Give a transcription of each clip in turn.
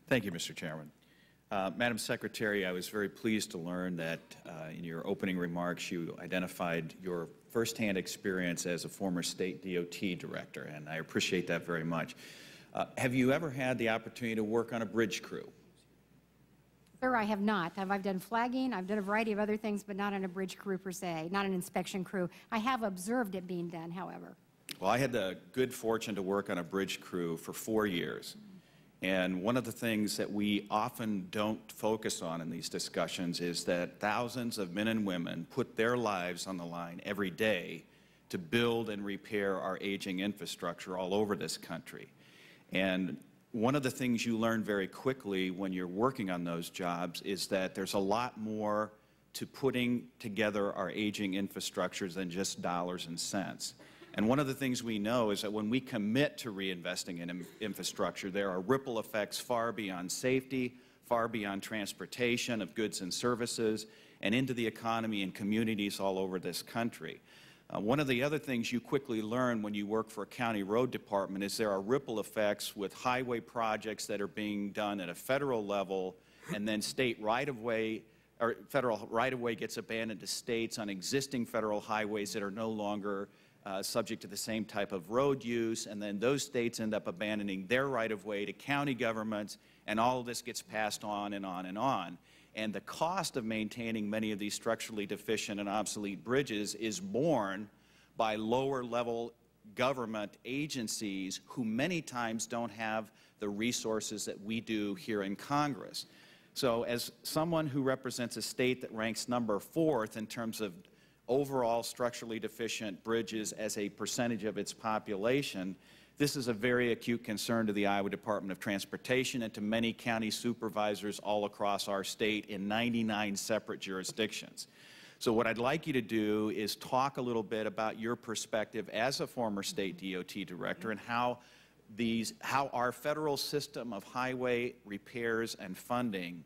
Thank you, Mr. Chairman. Madam Secretary, I was very pleased to learn that in your opening remarks you identified your firsthand experience as a former state DOT director, and I appreciate that very much. Have you ever had the opportunity to work on a bridge crew? Sir, I have not. I've done flagging, I've done a variety of other things, but not on a bridge crew per se, not an inspection crew. I have observed it being done, however. Well, I had the good fortune to work on a bridge crew for 4 years. And one of the things that we often don't focus on in these discussions is that thousands of men and women put their lives on the line every day to build and repair our aging infrastructure all over this country. And one of the things you learn very quickly when you're working on those jobs is that there's a lot more to putting together our aging infrastructures than just dollars and cents. And one of the things we know is that when we commit to reinvesting in infrastructure, there are ripple effects far beyond safety, far beyond transportation of goods and services, and into the economy and communities all over this country. One of the other things you quickly learn when you work for a county road department is there are ripple effects with highway projects that are being done at a federal level, and then state right-of-way or federal right-of-way gets abandoned to states on existing federal highways that are no longer subject to the same type of road use, and then those states end up abandoning their right-of-way to county governments, and all of this gets passed on and on and on. And the cost of maintaining many of these structurally deficient and obsolete bridges is borne by lower-level government agencies who many times don't have the resources that we do here in Congress. So as someone who represents a state that ranks number 4th in terms of overall structurally deficient bridges as a percentage of its population, this is a very acute concern to the Iowa Department of Transportation and to many county supervisors all across our state in 99 separate jurisdictions. So what I'd like you to do is talk a little bit about your perspective as a former state DOT director and how our federal system of highway repairs and funding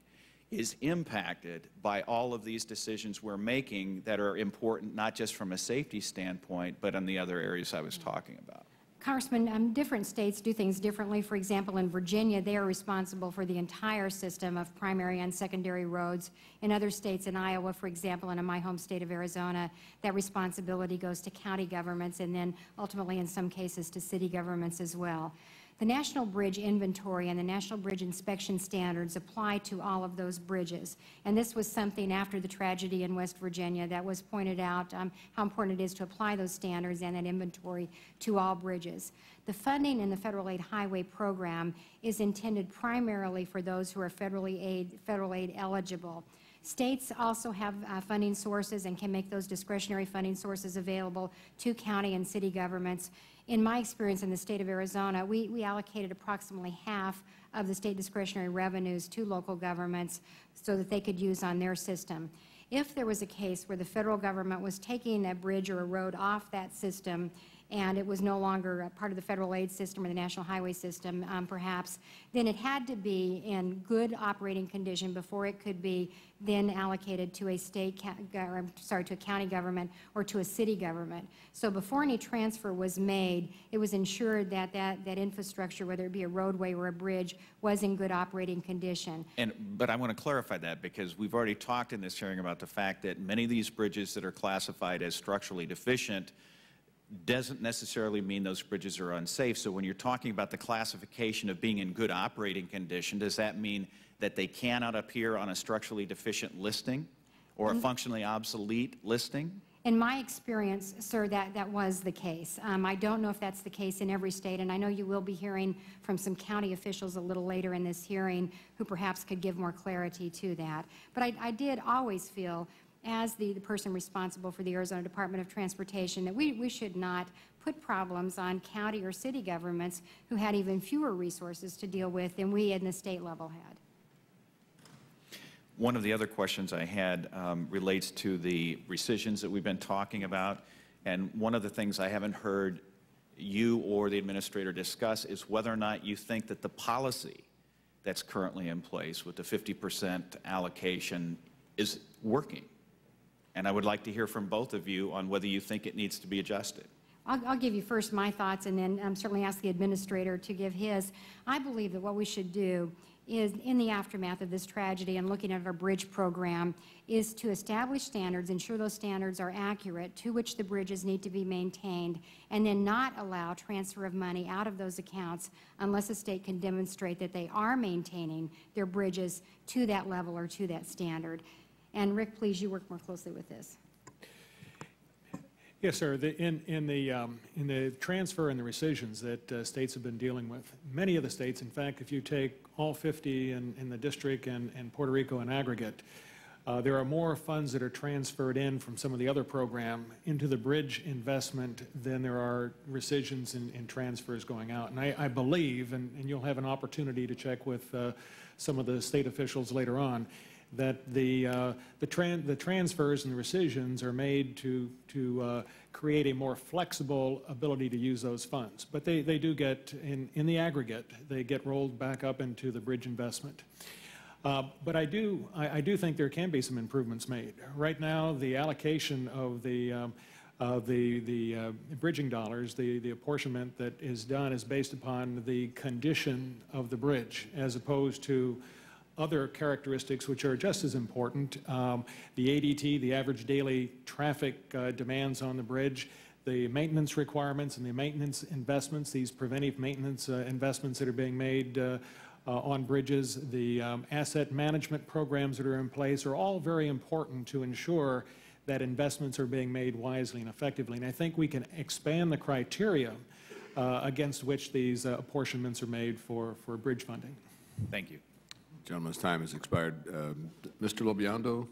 is impacted by all of these decisions we're making that are important not just from a safety standpoint, but in the other areas I was talking about. Congressman, different states do things differently. For example, in Virginia, they are responsible for the entire system of primary and secondary roads. In other states, in Iowa, for example, and in my home state of Arizona, that responsibility goes to county governments and then ultimately in some cases to city governments as well. The National Bridge Inventory and the National Bridge Inspection Standards apply to all of those bridges. And this was something after the tragedy in West Virginia that was pointed out, how important it is to apply those standards and that inventory to all bridges. The funding in the Federal Aid Highway Program is intended primarily for those who are federal aid eligible. States also have funding sources and can make those discretionary funding sources available to county and city governments. In my experience in the state of Arizona, we allocated approximately half of the state discretionary revenues to local governments so that they could use on their system. If there was a case where the federal government was taking a bridge or a road off that system and it was no longer a part of the federal aid system or the national highway system, perhaps, then it had to be in good operating condition before it could be then allocated to a to a county government or to a city government. So before any transfer was made, it was ensured that that infrastructure, whether it be a roadway or a bridge, was in good operating condition. But I want to clarify that because we've already talked in this hearing about the fact that many of these bridges that are classified as structurally deficient doesn't necessarily mean those bridges are unsafe. So when you're talking about the classification of being in good operating condition, does that mean that they cannot appear on a structurally deficient listing or a functionally obsolete listing? In my experience, sir, that was the case. I don't know if that's the case in every state, and I know you will be hearing from some county officials a little later in this hearing who perhaps could give more clarity to that. But I did always feel, as the person responsible for the Arizona Department of Transportation, that we should not put problems on county or city governments who had even fewer resources to deal with than we in the state level had. One of the other questions I had relates to the rescissions that we've been talking about, and one of the things I haven't heard you or the administrator discuss is whether or not you think that the policy that's currently in place with the 50% allocation is working. And I would like to hear from both of you on whether you think it needs to be adjusted. I'll give you first my thoughts and then certainly ask the administrator to give his. I believe that what we should do is, in the aftermath of this tragedy and looking at our bridge program, is to establish standards, ensure those standards are accurate, to which the bridges need to be maintained, and then not allow transfer of money out of those accounts unless a state can demonstrate that they are maintaining their bridges to that level or to that standard. And Rick, please, you work more closely with this. Yes, sir. In the transfer and the rescissions that states have been dealing with, many of the states, in fact, if you take all 50 in the district and Puerto Rico in aggregate, there are more funds that are transferred in from some of the other program into the bridge investment than there are rescissions and transfers going out. And I believe, and you'll have an opportunity to check with some of the state officials later on, that the transfers and the rescissions are made to create a more flexible ability to use those funds. But they do get, in the aggregate, they get rolled back up into the bridge investment. But I do think there can be some improvements made. Right now, the allocation of the bridging dollars, the apportionment that is done, is based upon the condition of the bridge, as opposed to other characteristics which are just as important. The ADT, the average daily traffic demands on the bridge, the maintenance requirements and the maintenance investments, these preventive maintenance investments that are being made on bridges, the asset management programs that are in place are all very important to ensure that investments are being made wisely and effectively. And I think we can expand the criteria against which these apportionments are made for bridge funding. Thank you. Gentleman's time has expired. Mr. Lobiondo,